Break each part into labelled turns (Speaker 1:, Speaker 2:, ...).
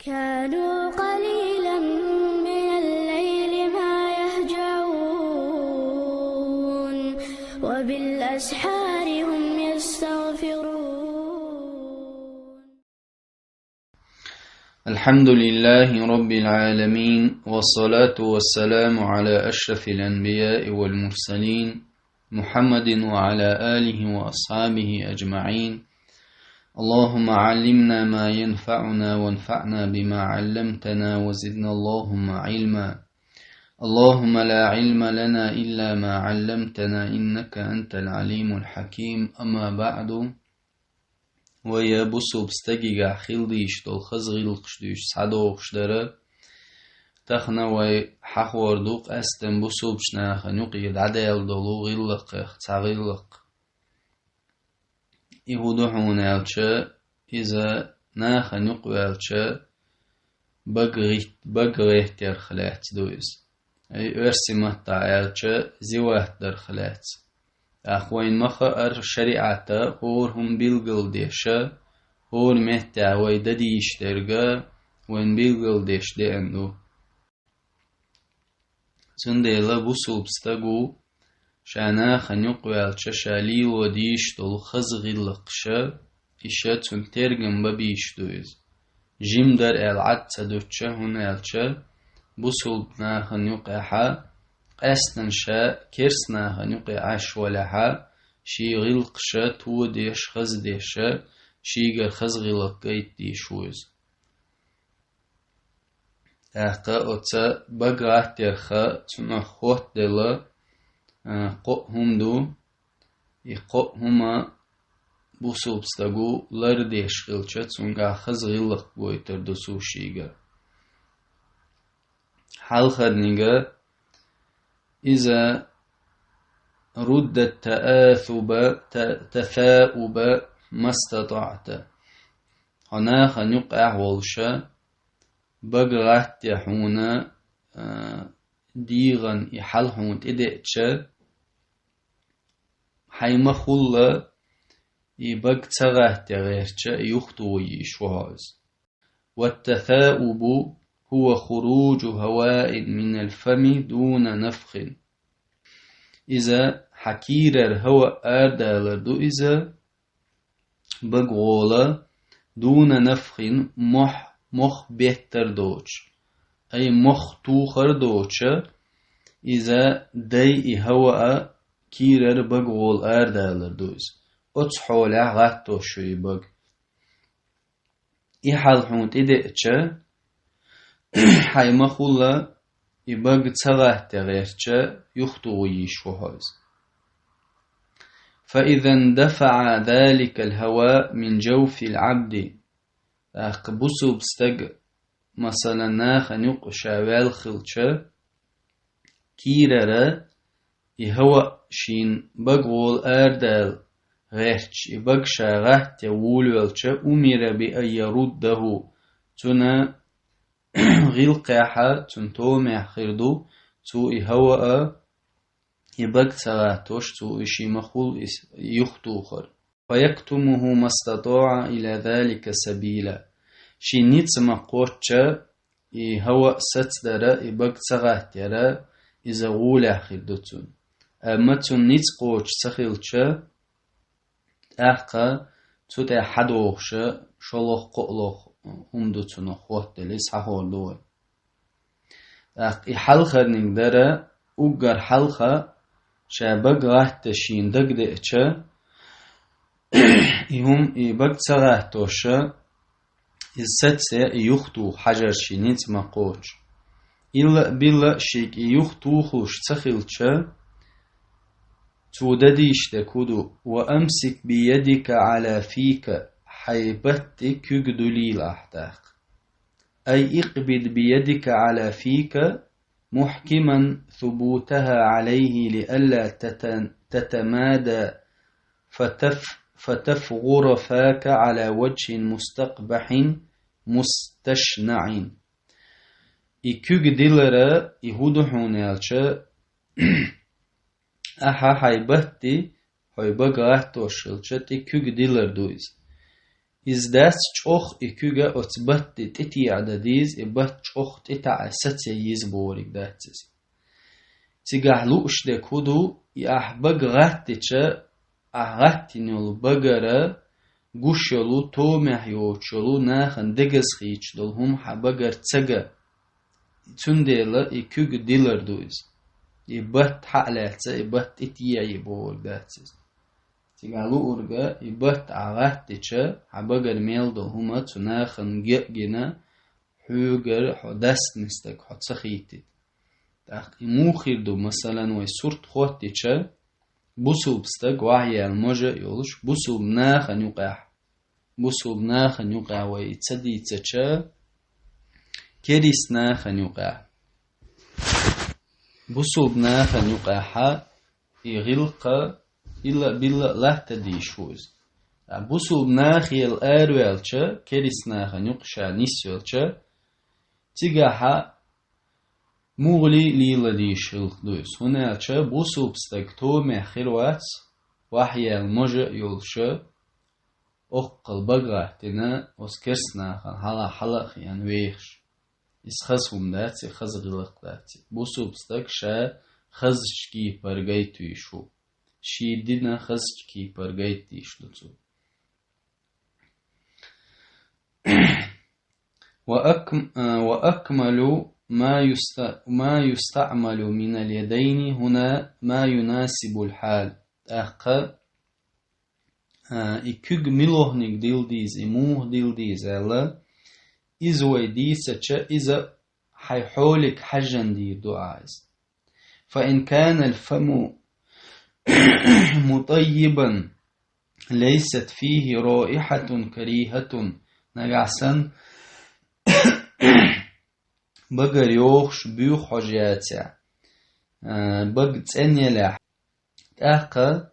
Speaker 1: كانوا قليلا من الليل ما يهجعون وبالأسحار هم يستغفرون.
Speaker 2: الحمد لله رب العالمين، والصلاة والسلام على أشرف الأنبياء والمرسلين محمد وعلى آله وأصحابه أجمعين. اللهم علمنا ما ينفعنا وانفعنا بما علمتنا وزدنا اللهم علما. اللهم لا علم لنا إلا ما علمتنا إنك أنت العليم الحكيم. أما بعد، ويا بوسو بستجيجا خيلديش دول خزغيلقش ديش سعدوقش داره تخنا وي حخور دوق أستن بوسو بشناخ نقيد عديل دولو غيلق تغيلق يهودوحون يالشا إذا ناخ نقوالشا بغريت در خلات دويز أي أرسي مطا يالشا زوات در خلات أخوين مخا شريعة هورهم بيلغل ديشا هور مهتا ويدديش درغا وين بيلغل ديش دي اندو سنديلا بوسو بستغو شانا خنيق والشا شالي وديش دول خزغي لقشا إشا تنترغم ببيش دويز جيم در العد سدوتشا هنا الشا بوسو بنا خنيق احا قاستن شا كيرسنا هنقي عش ولها شي غلق شا تو ديش خز ديشا شي غر خز غلق قيت ديشوز احقا اوتا بغرات ديرخا تنا خوت ديلا قو هم دو يقو هما بوسو بستغو لر ديش غلچا تنغا خز غلق بويتر دوسو شيغا حال خدنيغا إذا رد تثاؤب ما استطعت هنا خنقع والشا بغرات يحونا ديغن يحلحون تدئتشا حيما خلا يبغ تغات يغيرتشا يخطو يشوهاز. والتثاؤب هو خروج هواء من الفم دون نفخ. إذا حكير الهواء أردالردو إذا بغولا دون نفخ مخ بيتر دوش أي مخ توخر دوش إذا دي هواء كيرر بغول أردالردو إذا أتصحولا غاتو شوي بغ إحال حونت إدئتشا حيما خلا يبغ تغاه تغيرتشا يخطو يشوهاز. فإذا اندفع ذلك الهواء من جوف العبد أقبسو بستق مثلا ناخ نقشا والخلشا كيررا يهواء شين بغول أردال غيرتش يبغشا غهت يولولشا أمر بأن يرده تنا غيلقاحة تنتومع خردو تو هواء يبغ تغاتوش تو إشي مخول يختوخر فيكتمه ما استطاع إلى ذلك سبيلا شي نيتس مقوتشا هواء ستدر يبغ تغاتيرا إذا غولا خردوتون أما تون نيتس قوتش سخيلشا أحقا توتا حدوخشا شلوخ قلوخ هم دوتون خوات دليس حقور دوي حلقة نقدر أقر حلقة شابق غاهت تشين دق دئتشا يهم يبق تغاهتوشا السادسة يختو حجر شينيت مقوش إلا بلا شيك يختو خوش تخيلتشا تودديش تكودو وأمسك بيدك على فيك حيبت كجدليل أحتاق أي اقبض بيدك على فيك محكما ثبوتها عليه لئلا تتمادى فتفغر فاك على وجه مستقبح مستشنع. إكجدلرا يهودحون يالشا أحا حيبتي حيبقى أحتوشلشا تكجدلر دويز إزداس چوخ إكوغا أتبت تتي عدديز إبت چوخ تتع ستي يزبورك داتس تيغح لوش ده كودو يأحبق غاتتشا أغاتنيول بغرا گوشلو تومح يوچلو ناخن دگز خيچ دلهم حبغر تسغا تنديلا إكوغ ديلر دوز إبت حقلاتsa إبت إتيا يبور داتس تيغالو أورغا إبت عغاتتشا حبغر ميل دلهما تناخن جنا حوغر حدست نستك حدسخيتت موخير دو مثلا وي سورت خوتتشا بوسوب ستك وحي المجا يولش بوسوب ناخن يقع بوسوب ناخن يقع ويتسدي تشا كريس ناخن يقع بوسوب ناخن يقع حا يغلق إلا بلا لا تديشوز بوسوب ناخي الأروالشا كريس ناخن يقشا نيسيولشا تيغاحا مغلي ليلا ديش الخدوس هنا أتشا بوسوب ستكتو مخيروات وحي المجا يولشا أقل بغاهتنا أسكرسنا خان حلا حلق يعني ويخش إسخزهم داتي خز غلق داتي بوسوب ستك شا خزشكي برغيتو يشو شي دينا خزشكي برغيت يشلتو وأكمل ما يستعمل من اليدين هنا ما يناسب الحال أخا إكوغ ملوهنك ديلديز إموه ديلديز ألا إزوي ديسة إذا حيحولك حجن دي دعايز فإن كان الفم مطيبا ليست فيه رائحة كريهة نجعسن بغر يوخش بيوخ حجياتيا بغ تسنيلح تاقا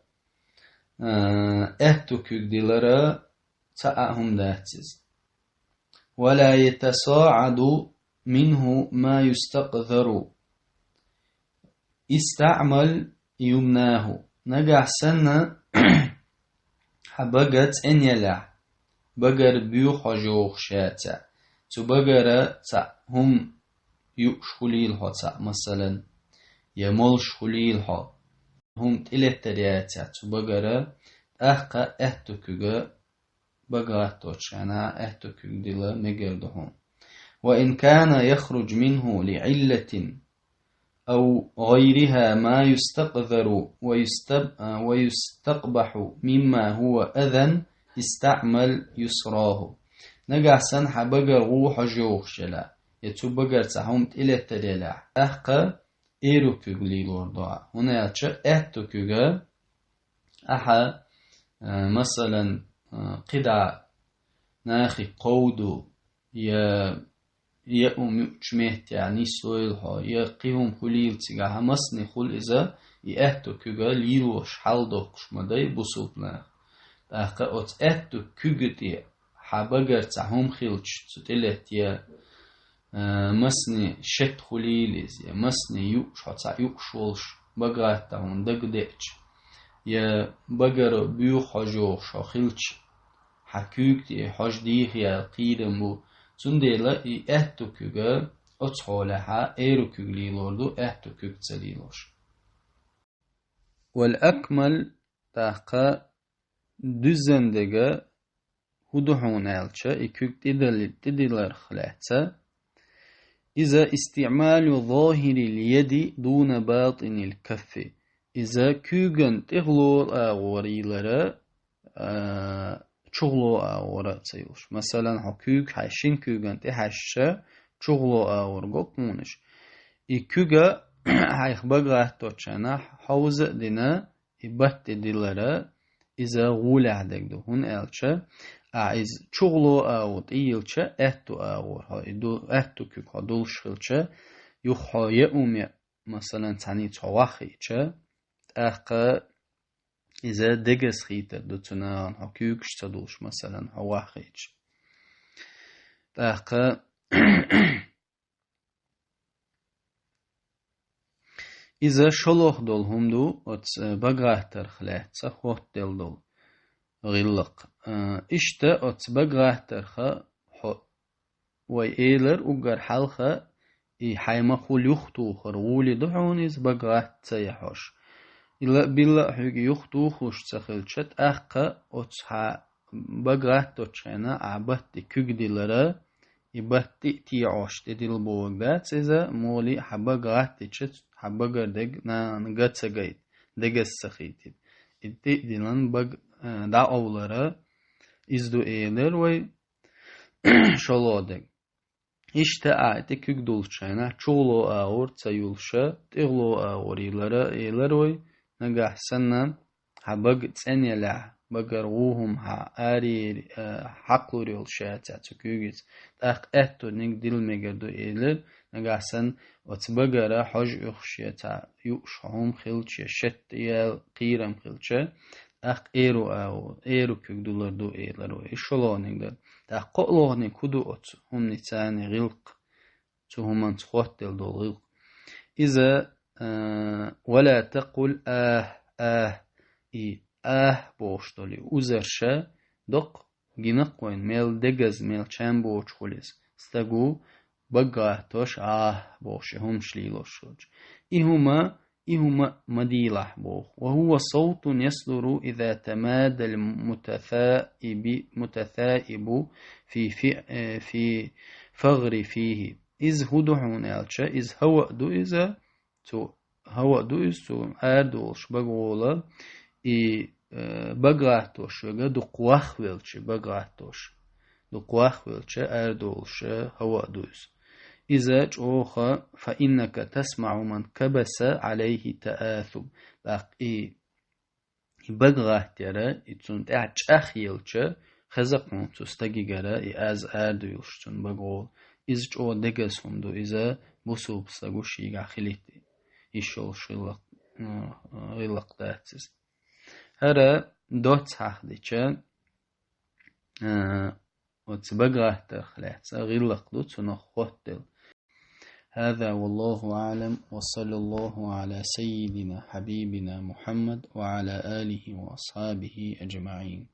Speaker 2: اهتوكوك ديلرا تاقهم داتيز ولا يتصاعد منه ما يستقذر استعمل يمناه نجح سنة حبغت انيلح بغر بيوخ حجوخ شاتيا تو بغر تاقهم يشخليل ها مثلا يمول شخليل ها هم تلتريات بغرا أحقا أهتكوغا بغاتوش أنا أهتكوغ ديلا مجردهم وإن كان يخرج منه لعلة أو غيرها ما يستقذر ويستقبح مما هو أذن استعمل يسراه نجح سنح بغر روح جوخ شلا يتو بغر تحوم تلتريلا أحقا إيروكوغ ليلوردوع هنا يتشا أهتكوغا أحا مثلا قدع ناخي قودو يا جمعت يعني سويلها يا قيهم خليل تيجاها مصني خل إذا يأهتكوغا ليلوش حالدوكش مداي بصوبنا أحقا أهتكوغا دي حبغر تحوم خيلش تتلت يا مسني شت خليلز يا مسني يوش حتى يوشولش بغات تاون دغديتش يا بغر بيو خجوخ شاخيلش حكوك دي حج دي يا قيرمو تنديلا اي اهتوكوغا اتخولها ايروكوغلي لوردو اهتوكوغ تسليلوش والأكمل تاقا düzendege huduhun elçe ikük didiler خلاتsa إذا استعمال ظاهر اليد دون باطن الكف إذا كوغن تغلو أغوريلرا çuğlo ağora sayılır. Mesela hakük haşin kügen te haşşa çuğlo ağor gokmuş. İküga hayxbaga toçana havza dina ibat dillara iza gula'dek hun elçe aiz çuğlo ağot iyilçe ehtu ağor ha idu ehtu kük hadul şılçe yuhaya umya mesela tani çavaxiçe ahqa إذا دجس خيتر دوتنا حكيوك شتدوش مثلا هواخيج تاقا إذا شلوخ دول هم دو ات بغاهتر خلات سخوت دل دول غلق إشتا أتبقى ترخا وإيلر أجر حلخا إي حيما خول يختو خرولي دحون إز بقى تسيحوش إلا بلا حيجي يختو خوش تخلشت أخا أتها بقى تشينا عبت كجدي لرا يبتي تي عوش تدل بوغدات إذا مولي حبقى تشت حبقى دق نقد سجيت دق السخيت إدي دلن بق دا أولرا إزدو إيلر وي شلودك İşte ayette kük dolçayna çoğulu ağır sayılşa tığlu ağır iler oy nagahsanna habag tsenela bagaruhum ha ari haklı yol şayata tükügüz tak etto ning dilmegerdo iler nagahsan otbagara haj ukhshiyata yushhum khilche shetya qiram khilche ak eru kük dolardo iler oy şoloningder تقولوني كدو أت هم نتاني غلق تهم تخوتل دول غلق إذا ولا تقل إي بوشتولي أزرشا دق جنق وين ميل دجز ميل چم بوش خليس استجو بقى توش بوش هم شليلوش إهما مديلح بوخ وهو صوت يصدر إذا تمادى المتثائب في فغر فيه إذ هدحون ألشا إذ هو دو إذا تو هو دو إذ تو أردوش بقولا بقعتوش وقا دو قواخ ويلش بقعتوش دو قواخ ويلش أردوش هو دو إذ إذا جوخا فإنك تسمع من كبس عليه تآثم باقي بغاه ترى إتون تعج أخيلش خزقون تستجي جرا إز أردو يلشتون بقول إذا جو دقسهم دو إذا بوسوب سجوشي عخليتي يشول شلق غلق داتس هذا دوت حديث وتبغاه تخلعت غلق دوت نخوتل هذا والله أعلم وصلى الله على سيدنا حبيبنا محمد وعلى آله وأصحابه أجمعين